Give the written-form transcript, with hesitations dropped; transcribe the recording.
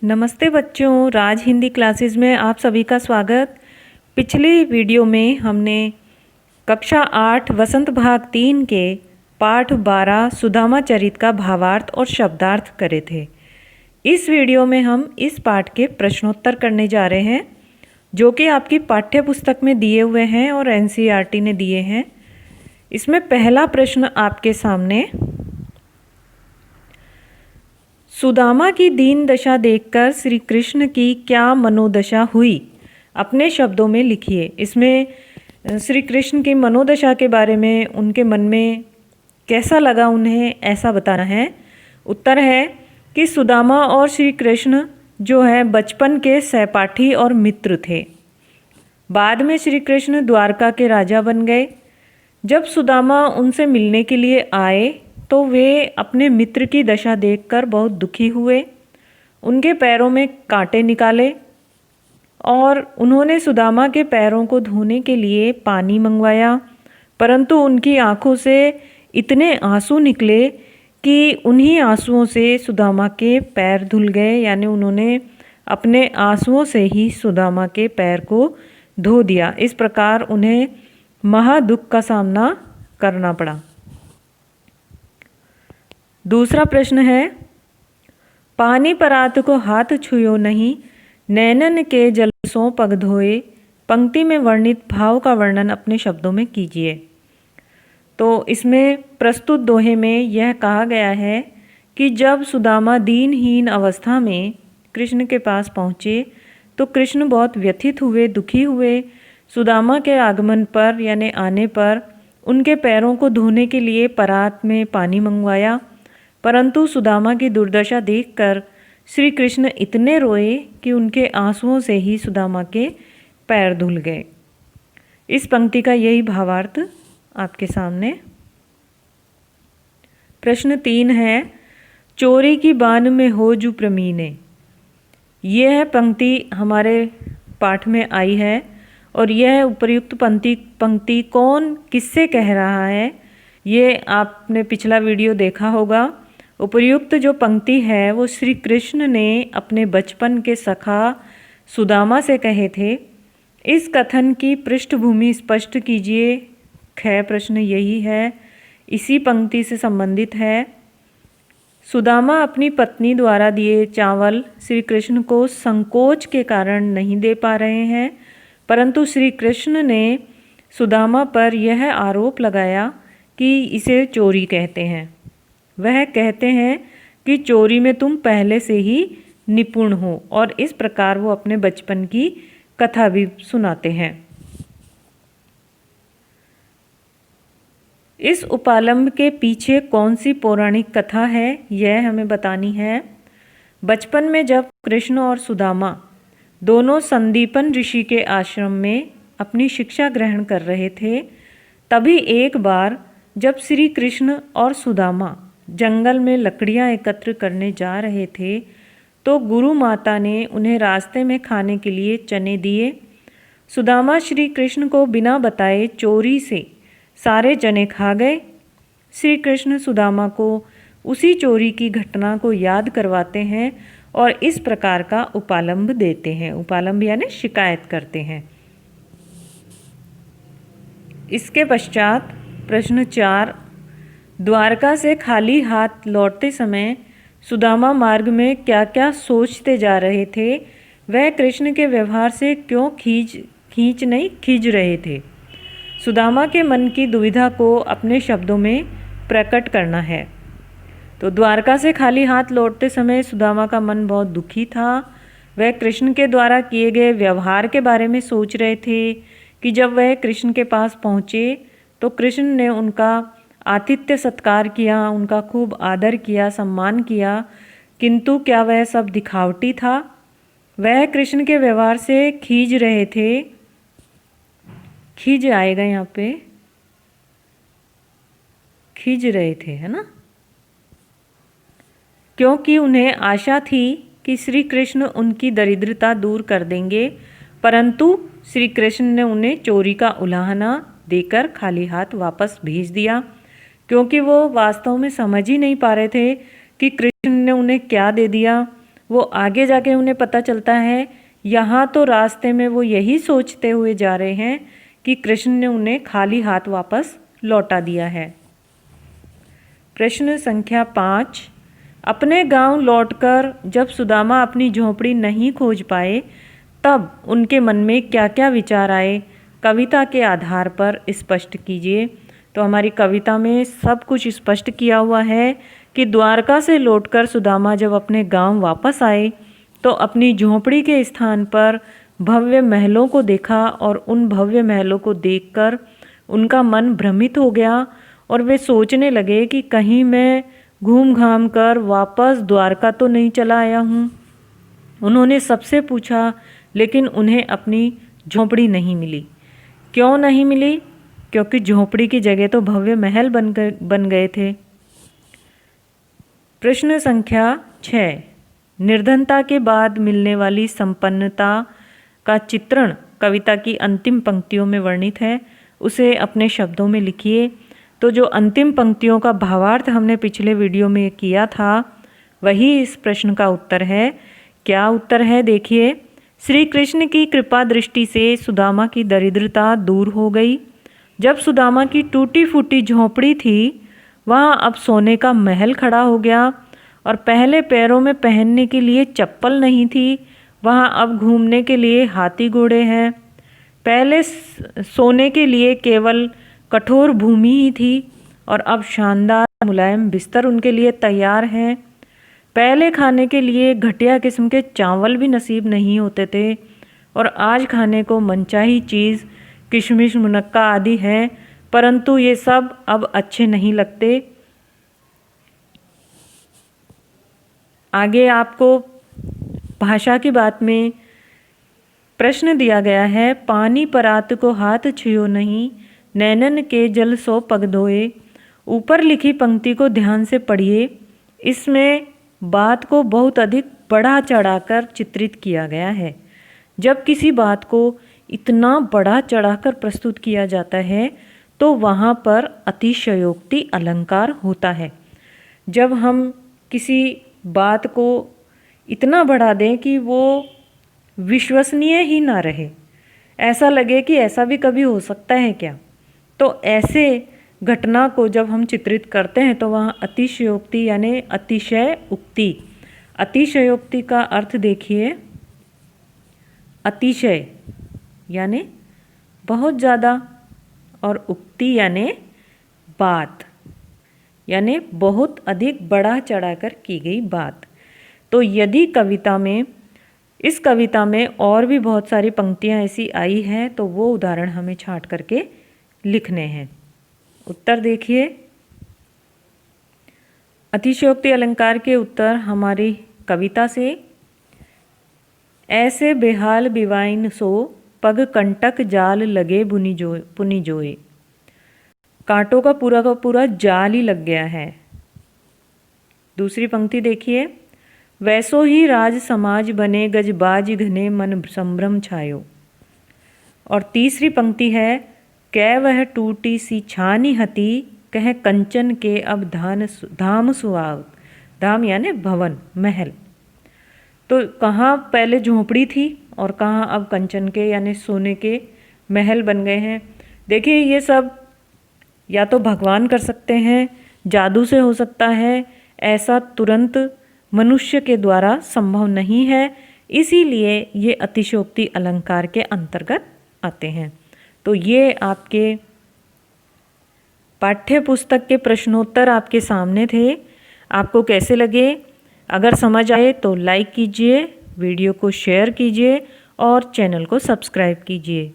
नमस्ते बच्चों, राज हिंदी क्लासेस में आप सभी का स्वागत। पिछली वीडियो में हमने कक्षा 8 वसंत भाग 3 के पाठ 12 सुदामा चरित का भावार्थ और शब्दार्थ करे थे। इस वीडियो में हम इस पाठ के प्रश्नोत्तर करने जा रहे हैं जो कि आपकी पाठ्य पुस्तक में दिए हुए हैं और एनसीईआरटी ने दिए हैं। इसमें पहला प्रश्न आपके सामने, सुदामा की दीन दशा देखकर श्री कृष्ण की क्या मनोदशा हुई, अपने शब्दों में लिखिए। इसमें श्री कृष्ण की मनोदशा के बारे में, उनके मन में कैसा लगा उन्हें, ऐसा बताना है। उत्तर है कि सुदामा और श्री कृष्ण जो है बचपन के सहपाठी और मित्र थे। बाद में श्री कृष्ण द्वारका के राजा बन गए। जब सुदामा उनसे मिलने के लिए आए तो वे अपने मित्र की दशा देखकर बहुत दुखी हुए। उनके पैरों में कांटे निकाले और उन्होंने सुदामा के पैरों को धोने के लिए पानी मंगवाया, परंतु उनकी आंखों से इतने आंसू निकले कि उन्हीं आंसुओं से सुदामा के पैर धुल गए। यानी उन्होंने अपने आंसुओं से ही सुदामा के पैर को धो दिया। इस प्रकार उन्हें महादुख का सामना करना पड़ा। दूसरा प्रश्न है, पानी परात को हाथ छुयो नहीं, नैनन के जल सो पग धोए। पंक्ति में वर्णित भाव का वर्णन अपने शब्दों में कीजिए। तो इसमें प्रस्तुत दोहे में यह कहा गया है कि जब सुदामा दीनहीन अवस्था में कृष्ण के पास पहुँचे तो कृष्ण बहुत व्यथित हुए, दुखी हुए। सुदामा के आगमन पर यानी आने पर उनके पैरों को धोने के लिए परात में पानी मंगवाया, परंतु सुदामा की दुर्दशा देखकर श्री कृष्ण इतने रोए कि उनके आंसुओं से ही सुदामा के पैर धुल गए। इस पंक्ति का यही भावार्थ आपके सामने। प्रश्न 3 है, चोरी की बान में हो जू प्रमीने। यह पंक्ति हमारे पाठ में आई है और यह उपर्युक्त पंक्ति कौन किससे कह रहा है, ये आपने पिछला वीडियो देखा होगा। उपर्युक्त जो पंक्ति है वो श्री कृष्ण ने अपने बचपन के सखा सुदामा से कहे थे। इस कथन की पृष्ठभूमि स्पष्ट कीजिए। ख प्रश्न यही है, इसी पंक्ति से संबंधित है। सुदामा अपनी पत्नी द्वारा दिए चावल श्री कृष्ण को संकोच के कारण नहीं दे पा रहे हैं, परंतु श्री कृष्ण ने सुदामा पर यह आरोप लगाया कि इसे चोरी कहते हैं। वह कहते हैं कि चोरी में तुम पहले से ही निपुण हो, और इस प्रकार वो अपने बचपन की कथा भी सुनाते हैं। इस उपालंब के पीछे कौन सी पौराणिक कथा है, यह हमें बतानी है। बचपन में जब कृष्ण और सुदामा दोनों संदीपन ऋषि के आश्रम में अपनी शिक्षा ग्रहण कर रहे थे, तभी एक बार जब श्री कृष्ण और सुदामा जंगल में लकड़ियां एकत्र करने जा रहे थे तो गुरु माता ने उन्हें रास्ते में खाने के लिए चने दिए। सुदामा श्री कृष्ण को बिना बताए चोरी से सारे चने खा गए। श्री कृष्ण सुदामा को उसी चोरी की घटना को याद करवाते हैं और इस प्रकार का उपालंब देते हैं। उपालंब यानी शिकायत करते हैं। इसके पश्चात प्रश्न 4, द्वारका से खाली हाथ लौटते समय सुदामा मार्ग में क्या क्या सोचते जा रहे थे, वह कृष्ण के व्यवहार से क्यों खींच रहे थे। सुदामा के मन की दुविधा को अपने शब्दों में प्रकट करना है। तो द्वारका से खाली हाथ लौटते समय सुदामा का मन बहुत दुखी था। वह कृष्ण के द्वारा किए गए व्यवहार के बारे में सोच रहे थे कि जब वह कृष्ण के पास पहुँचे तो कृष्ण ने उनका आतिथ्य सत्कार किया, उनका खूब आदर किया, सम्मान किया, किंतु क्या वह सब दिखावटी था। वह कृष्ण के व्यवहार से खींच रहे थे। खींच आएगा यहाँ पे, खींच रहे थे, है ना, क्योंकि उन्हें आशा थी कि श्री कृष्ण उनकी दरिद्रता दूर कर देंगे, परंतु श्री कृष्ण ने उन्हें चोरी का उलाहना देकर खाली हाथ वापस भेज दिया, क्योंकि वो वास्तव में समझ ही नहीं पा रहे थे कि कृष्ण ने उन्हें क्या दे दिया। वो आगे जाके उन्हें पता चलता है, यहाँ तो रास्ते में वो यही सोचते हुए जा रहे हैं कि कृष्ण ने उन्हें खाली हाथ वापस लौटा दिया है। प्रश्न संख्या 5। अपने गांव लौटकर जब सुदामा अपनी झोंपड़ी नहीं खोज पाए तब उनके मन में क्या क्या विचार आए, कविता के आधार पर स्पष्ट कीजिए। तो हमारी कविता में सब कुछ स्पष्ट किया हुआ है कि द्वारका से लौटकर सुदामा जब अपने गांव वापस आए तो अपनी झोंपड़ी के स्थान पर भव्य महलों को देखा और उन भव्य महलों को देखकर उनका मन भ्रमित हो गया और वे सोचने लगे कि कहीं मैं घूम घाम कर वापस द्वारका तो नहीं चला आया हूँ। उन्होंने सबसे पूछा लेकिन उन्हें अपनी झोंपड़ी नहीं मिली। क्यों नहीं मिली? क्योंकि झोंपड़ी की जगह तो भव्य महल बन गए थे। प्रश्न संख्या 6। निर्धनता के बाद मिलने वाली संपन्नता का चित्रण कविता की अंतिम पंक्तियों में वर्णित है, उसे अपने शब्दों में लिखिए। तो जो अंतिम पंक्तियों का भावार्थ हमने पिछले वीडियो में किया था वही इस प्रश्न का उत्तर है। क्या उत्तर है देखिए। श्री कृष्ण की कृपा दृष्टि से सुदामा की दरिद्रता दूर हो गई। जब सुदामा की टूटी फूटी झोंपड़ी थी वहाँ अब सोने का महल खड़ा हो गया और पहले पैरों में पहनने के लिए चप्पल नहीं थी, वहाँ अब घूमने के लिए हाथी घोड़े हैं। पहले सोने के लिए केवल कठोर भूमि ही थी और अब शानदार मुलायम बिस्तर उनके लिए तैयार हैं। पहले खाने के लिए घटिया किस्म के चावल भी नसीब नहीं होते थे और आज खाने को मनचाही चीज़ किशमिश मुनक्का आदि है, परंतु ये सब अब अच्छे नहीं लगते। आगे आपको भाषा की बात में प्रश्न दिया गया है। पानी परात को हाथ छुयो नहीं, नैनन के जल सो पग धोए। ऊपर लिखी पंक्ति को ध्यान से पढ़िए। इसमें बात को बहुत अधिक बढ़ा चढ़ाकर चित्रित किया गया है। जब किसी बात को इतना बढ़ा चढ़ाकर प्रस्तुत किया जाता है तो वहाँ पर अतिशयोक्ति अलंकार होता है। जब हम किसी बात को इतना बढ़ा दें कि वो विश्वसनीय ही ना रहे, ऐसा लगे कि ऐसा भी कभी हो सकता है क्या, तो ऐसे घटना को जब हम चित्रित करते हैं तो वहाँ अतिशयोक्ति यानी अतिशय उक्ति। अतिशयोक्ति का अर्थ देखिए, अतिशय यानी बहुत ज़्यादा और उक्ति यानी बात, यानी बहुत अधिक बढ़ा चढ़ाकर की गई बात। तो यदि इस कविता में और भी बहुत सारी पंक्तियाँ ऐसी आई हैं तो वो उदाहरण हमें छांट करके लिखने हैं। उत्तर देखिए। अतिशयोक्ति अलंकार के उत्तर हमारी कविता से। ऐसे बेहाल बिवाइन सो पग कंटक जाल लगे पुनि जोए। कांटों का पूरा जाल ही लग गया है। दूसरी पंक्ति देखिए। वैसो ही राज समाज बने गजबाज घने मन संभ्रम छायो। और तीसरी पंक्ति है। कै वह टूटी सी छानी हती, कह कंचन के अब धाम सुहाग। धाम यानी भवन, महल। तो कहाँ पहले झोंपड़ी थी और कहाँ अब कंचन के यानी सोने के महल बन गए हैं। देखिए ये सब या तो भगवान कर सकते हैं, जादू से हो सकता है, ऐसा तुरंत मनुष्य के द्वारा संभव नहीं है, इसीलिए ये अतिशयोक्ति अलंकार के अंतर्गत आते हैं। तो ये आपके पाठ्य पुस्तक के प्रश्नोत्तर आपके सामने थे। आपको कैसे लगे? अगर समझ आए तो लाइक कीजिए, वीडियो को शेयर कीजिए और चैनल को सब्सक्राइब कीजिए।